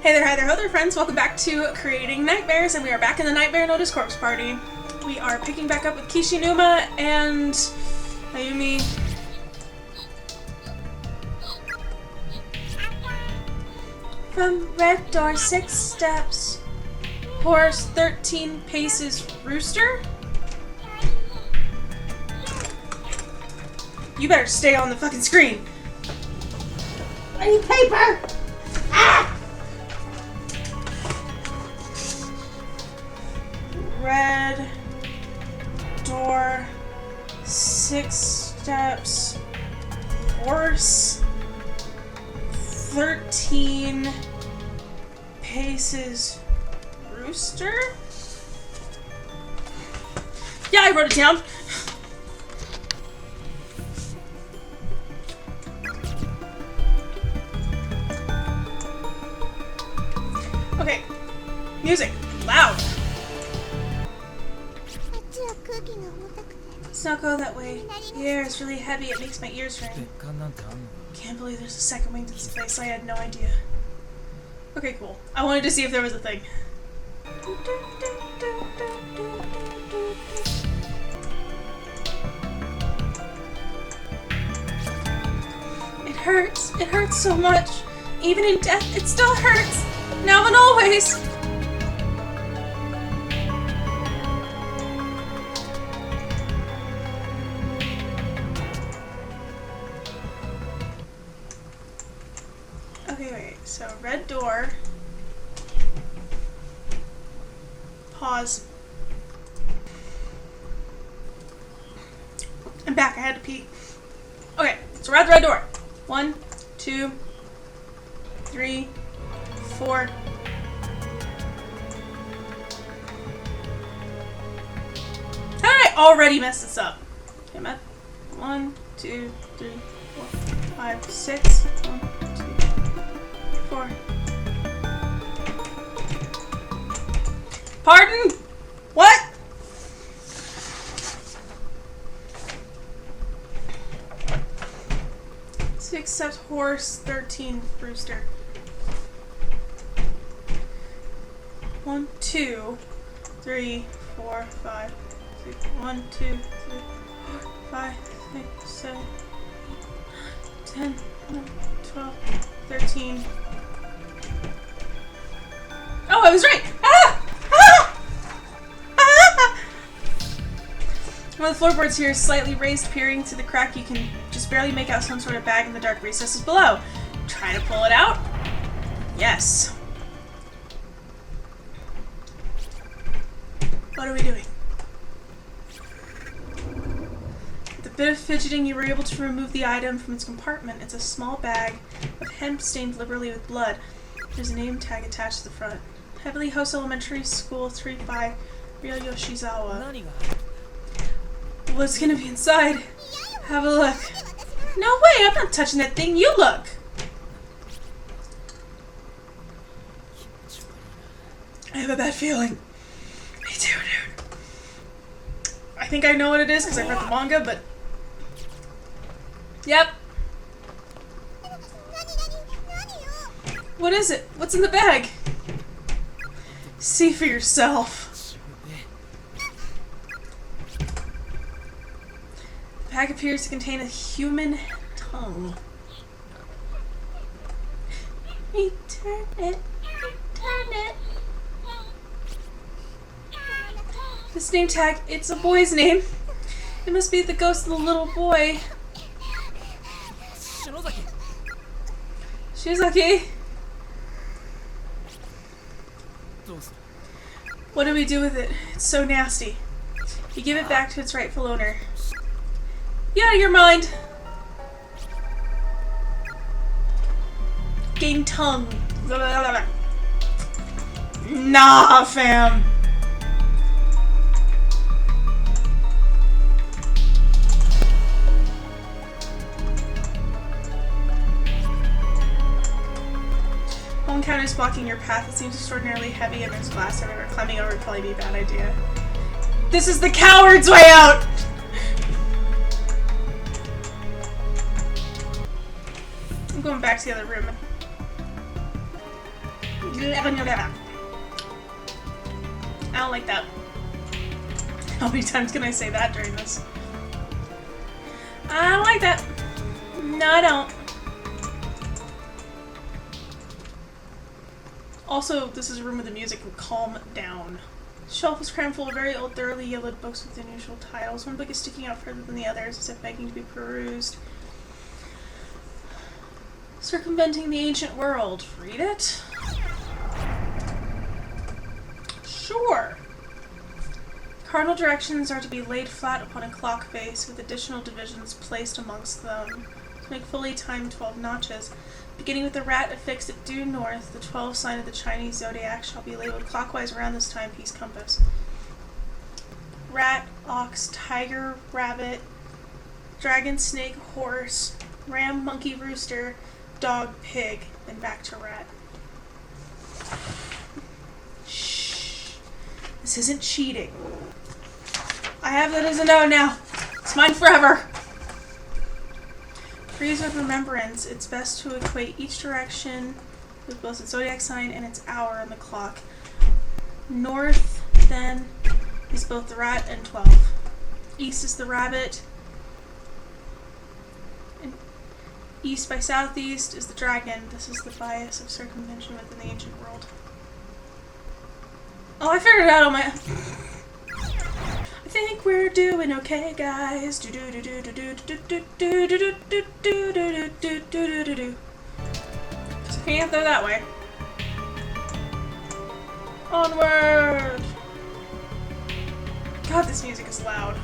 Hi there, ho there, friends. Welcome back to Creating Nightmares, and we are back in the Nightmare Notice Corpse Party. We are picking back up with Kishinuma and Ayumi. From red door 6 steps, horse 13 paces, rooster? You better stay on the fucking screen. I need paper! Ah! Red door 6 steps, horse 13 paces, rooster? Yeah, I wrote it down. Okay, music, loud. Let's not go that way. The air is really heavy, it makes my ears ring. Can't believe there's a second wing to this place, I had no idea. Okay, cool. I wanted to see if there was a thing. It hurts so much. Even in death, it still hurts. Now and always. Okay, wait. So, red door. Pause. I'm back. I had to pee. Okay, so we're at the red door. 1, 2, 3, 4. How did I already mess this up? Okay, I'm at 1, 2, 3, 4, 5, 6. 1, 2, 4. Pardon? What? Six steps, horse, 13, rooster. 1, 2, 3, 4, 5, 6. 1, 2, 3, 4, 5, 6, 7, 10, 11, 12, 13. Oh, I was right! Ah! Ah! Ah! One of the floorboards here is slightly raised, peering through the crack. You can just barely make out some sort of bag in the dark recesses below. Try to pull it out? Yes. What are we doing? With a bit of fidgeting, you were able to remove the item from its compartment. It's a small bag of hemp stained liberally with blood. There's a name tag attached to the front. Heavily Host Elementary School 3-5, Real Yoshizawa. What's gonna be inside? Have a look. No way, I'm not touching that thing. You look. I have a bad feeling. Me too, dude. I think I know what it is because I read the manga, but... Yep. What is it? What's in the bag? See for yourself. The bag appears to contain a human tongue. Return it. Return it. This name tag, it's a boy's name. It must be the ghost of the little boy. Shizaki. What do we do with it? It's so nasty. You give it back to its rightful owner. Get out of your mind! Gain tongue. Nah, fam. One counter is blocking your path. It seems extraordinarily heavy and there's glass everywhere. Climbing over would probably be a bad idea. This is the coward's way out! I'm going back to the other room. I don't like that. How many times can I say that during this? I don't like that. No, I don't. Also, this is a room with the music and calm down. The shelf is crammed full of very old, thoroughly yellowed books with unusual titles. One book is sticking out further than the others, as if begging to be perused. Circumventing the Ancient World. Read it? Sure. Cardinal directions are to be laid flat upon a clock face, with additional divisions placed amongst them to make fully timed 12 notches. Beginning with the rat affixed at due north, the 12 sign of the Chinese zodiac shall be labeled clockwise around this timepiece compass. Rat, ox, tiger, rabbit, dragon, snake, horse, ram, monkey, rooster, dog, pig, then back to rat. Shh. This isn't cheating. I have that as a no now. It's mine forever. For use of remembrance, it's best to equate each direction with both its zodiac sign and its hour on the clock. North, then, is both the rat and 12. East is the rabbit. And east by southeast is the dragon. This is the bias of circumvention within the ancient world. Oh, I figured it out on my... I think we're doing okay, guys. Do do do do do do do do do do do do do do do do do do. So can't go that way. Onward! God, this music is loud.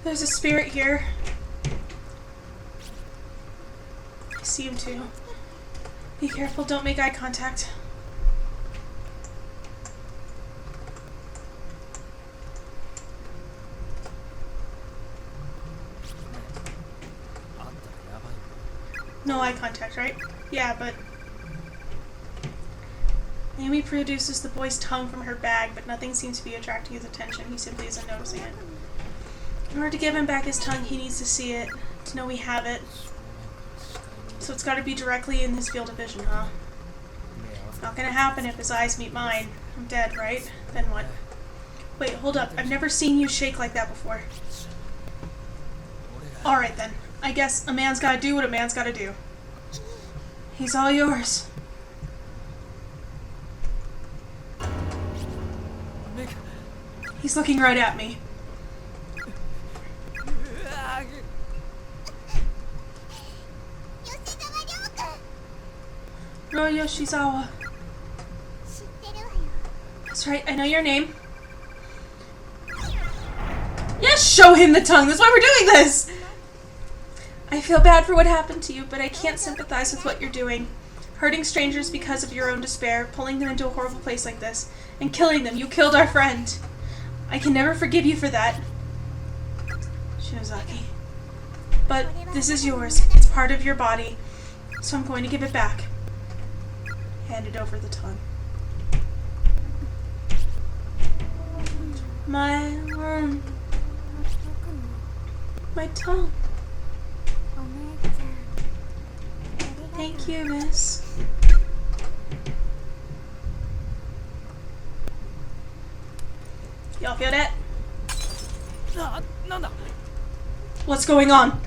There's a spirit here. I see him too. Be careful, don't make eye contact. No eye contact, right? Yeah, but... Naomi produces the boy's tongue from her bag, but nothing seems to be attracting his attention. He simply isn't noticing it. In order to give him back his tongue, he needs to see it, to know we have it. So it's gotta be directly in his field of vision, huh? Not gonna happen if his eyes meet mine. I'm dead, right? Then what? Wait, hold up. I've never seen you shake like that before. Alright then. I guess a man's gotta do what a man's gotta do. He's all yours. He's looking right at me. No, Yoshizawa. That's right, I know your name. Yes, show him the tongue! That's why we're doing this! I feel bad for what happened to you, but I can't sympathize with what you're doing. Hurting strangers because of your own despair, pulling them into a horrible place like this, and killing them. You killed our friend. I can never forgive you for that. Shinozaki. But this is yours. It's part of your body. So I'm going to give it back. Handed over the tongue. My tongue. Thank you, miss. Y'all feel that? What's going on?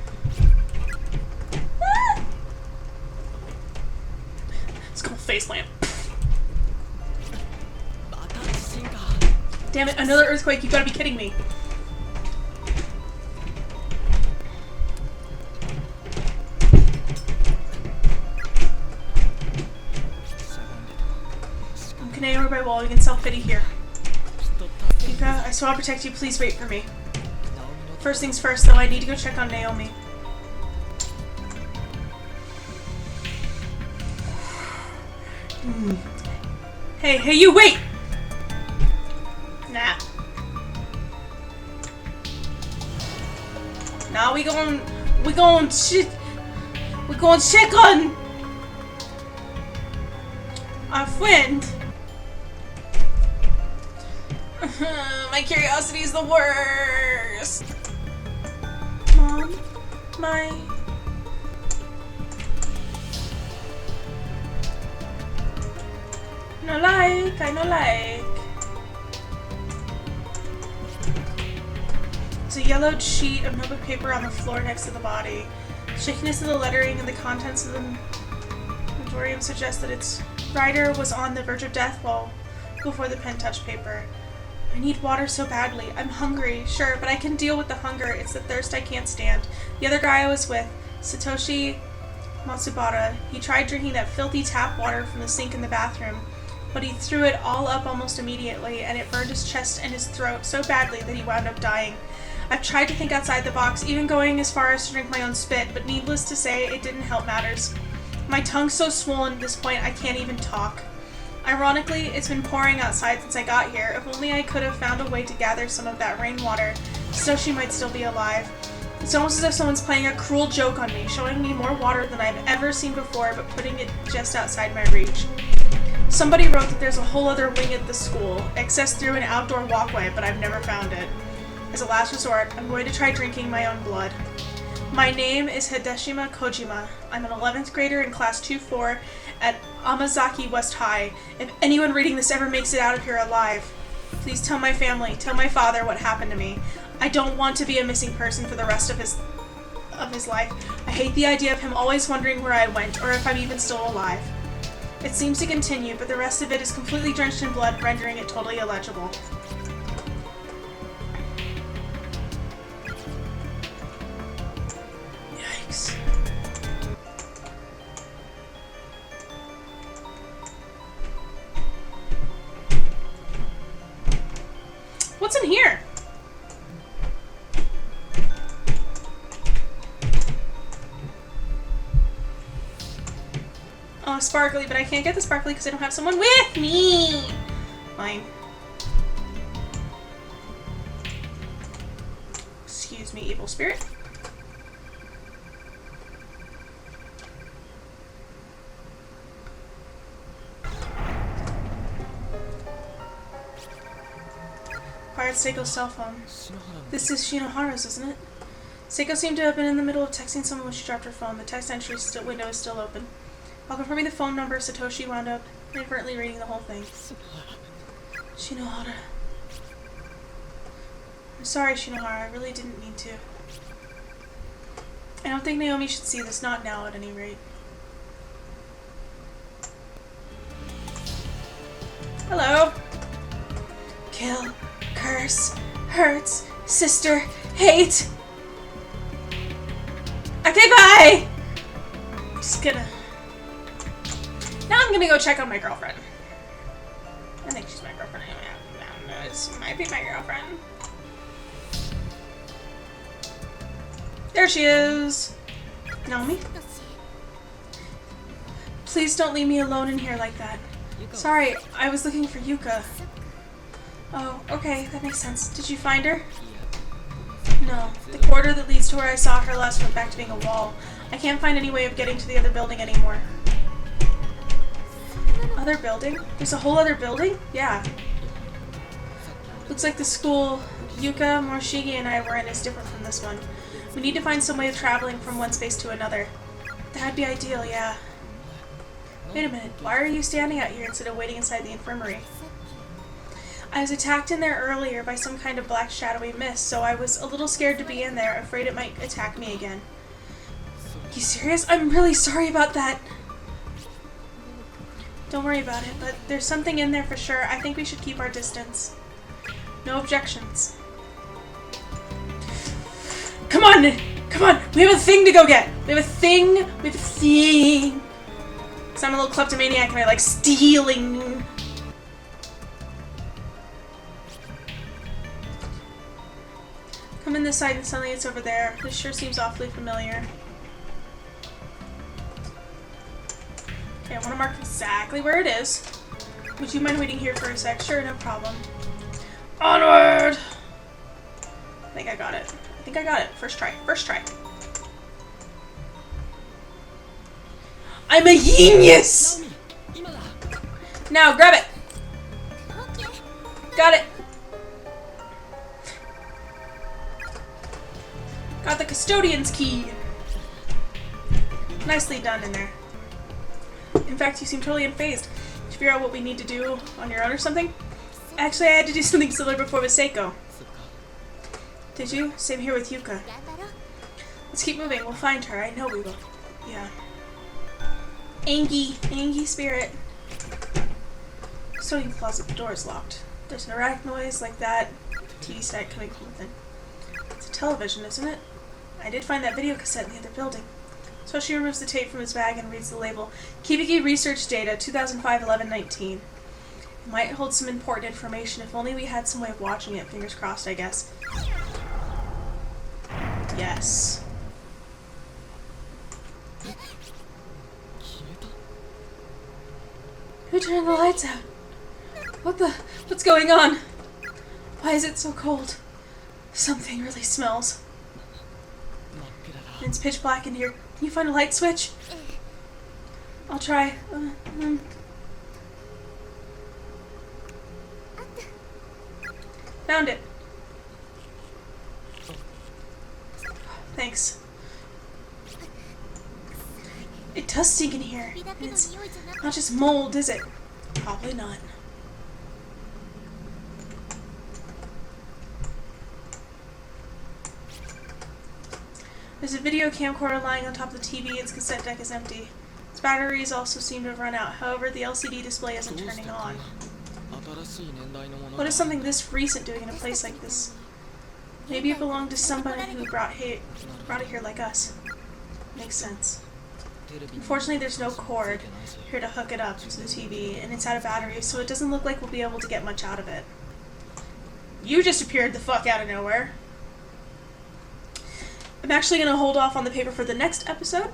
Let's go faceplant. Damn it, another earthquake, you gotta be kidding me. I'm connected over my wall, you can self-pity here. Ika, I swear I'll protect you, please wait for me. First things first, though, I need to go check on Naomi. Hey, you, wait! Nah. Now we gon' check on our friend. My curiosity is the worst. Mom, No like, I no like. There's a yellowed sheet of notebook paper on the floor next to the body. Shakiness of the lettering and the contents of the memoriam suggest that its writer was on the verge of death before the pen touched paper. I need water so badly. I'm hungry, sure, but I can deal with the hunger. It's the thirst I can't stand. The other guy I was with, Satoshi Matsubara, he tried drinking that filthy tap water from the sink in the bathroom, but he threw it all up almost immediately, and it burned his chest and his throat so badly that he wound up dying. I've tried to think outside the box, even going as far as to drink my own spit, but needless to say, it didn't help matters. My tongue's so swollen at this point I can't even talk. Ironically, it's been pouring outside since I got here. If only I could have found a way to gather some of that rainwater, Satoshi might still be alive. It's almost as if someone's playing a cruel joke on me, showing me more water than I've ever seen before, but putting it just outside my reach. Somebody wrote that there's a whole other wing at the school, accessed through an outdoor walkway, but I've never found it. As a last resort, I'm going to try drinking my own blood. My name is Hideshima Kojima. I'm an 11th grader in class 2-4 at Amazaki West High. If anyone reading this ever makes it out of here alive, please tell my family, tell my father what happened to me. I don't want to be a missing person for the rest of his life. I hate the idea of him always wondering where I went, or if I'm even still alive. It seems to continue, but the rest of it is completely drenched in blood, rendering it totally illegible. Yikes. What's in here? Oh, sparkly, but I can't get the sparkly because I don't have someone with me! Fine. Excuse me, evil spirit. Acquired Seiko's cell phone. This is Shinohara's, isn't it? Seiko seemed to have been in the middle of texting someone when she dropped her phone. The text entry window is still open. While confirming the phone number, Satoshi wound up inadvertently reading the whole thing. Shinohara. I'm sorry, Shinohara. I really didn't mean to. I don't think Naomi should see this. Not now, at any rate. Hello. Kill. Curse. Hurts. Sister. Hate. Okay, bye! I'm just gonna... Now I'm gonna go check on my girlfriend. I think she's my girlfriend anyway. This might be my girlfriend. There she is! Naomi? Please don't leave me alone in here like that. Sorry, I was looking for Yuka. Oh, okay, that makes sense. Did you find her? No. The corridor that leads to where I saw her last went back to being a wall. I can't find any way of getting to the other building anymore. Other building? There's a whole other building? Yeah. Looks like the school Yuka, Morishige, and I were in is different from this one. We need to find some way of traveling from one space to another. That'd be ideal, yeah. Wait a minute, why are you standing out here instead of waiting inside the infirmary? I was attacked in there earlier by some kind of black shadowy mist, so I was a little scared to be in there, afraid it might attack me again. You serious? I'm really sorry about that. Don't worry about it, but there's something in there for sure. I think we should keep our distance. No objections. Come on! Come on! We have a thing to go get! We have a thing! We have a thing! Because I'm a little kleptomaniac and I like stealing. Come in this side and suddenly it's over there. This sure seems awfully familiar. Okay, I want to mark exactly where it is. Would you mind waiting here for a sec? Sure, no problem. Onward! I think I got it. I think I got it. First try. First try. I'm a genius! Now, grab it! Got it! Got the custodian's key! Nicely done in there. In fact, you seem totally unfazed. you figure out what we need to do on your own or something? Actually, I had to do something similar before with Seiko. Did you? Same here with Yuka. Let's keep moving. We'll find her. I know we will. Yeah. Angie spirit. Sewing closet. The door is locked. There's an erratic noise like that. TV static coming from within. It's a television, isn't it? I did find that video cassette in the other building. So she removes the tape from his bag and reads the label. Kibiki research data 2005-11-19. It might hold some important information. If only we had some way of watching it. Fingers crossed, I guess. Yes. Who turned the lights out? What's going on? Why is it so cold? Something really smells. It's pitch black in here. Can you find a light switch? I'll try. Found it. Thanks. It does stink in here. And it's not just mold, is it? Probably not. There's a video camcorder lying on top of the TV. Its cassette deck is empty. Its batteries also seem to have run out. However, the LCD display isn't turning on. What is something this recent doing in a place like this? Maybe it belonged to somebody who brought it here like us. Makes sense. Unfortunately, there's no cord here to hook it up to the TV, and it's out of batteries, so it doesn't look like we'll be able to get much out of it. You just appeared the fuck out of nowhere. I'm actually going to hold off on the paper for the next episode.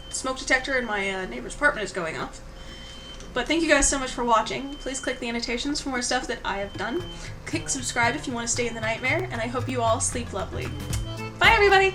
The smoke detector in my neighbor's apartment is going off. But thank you guys so much for watching. Please click the annotations for more stuff that I have done. Click subscribe if you want to stay in the nightmare, and I hope you all sleep lovely. Bye, everybody!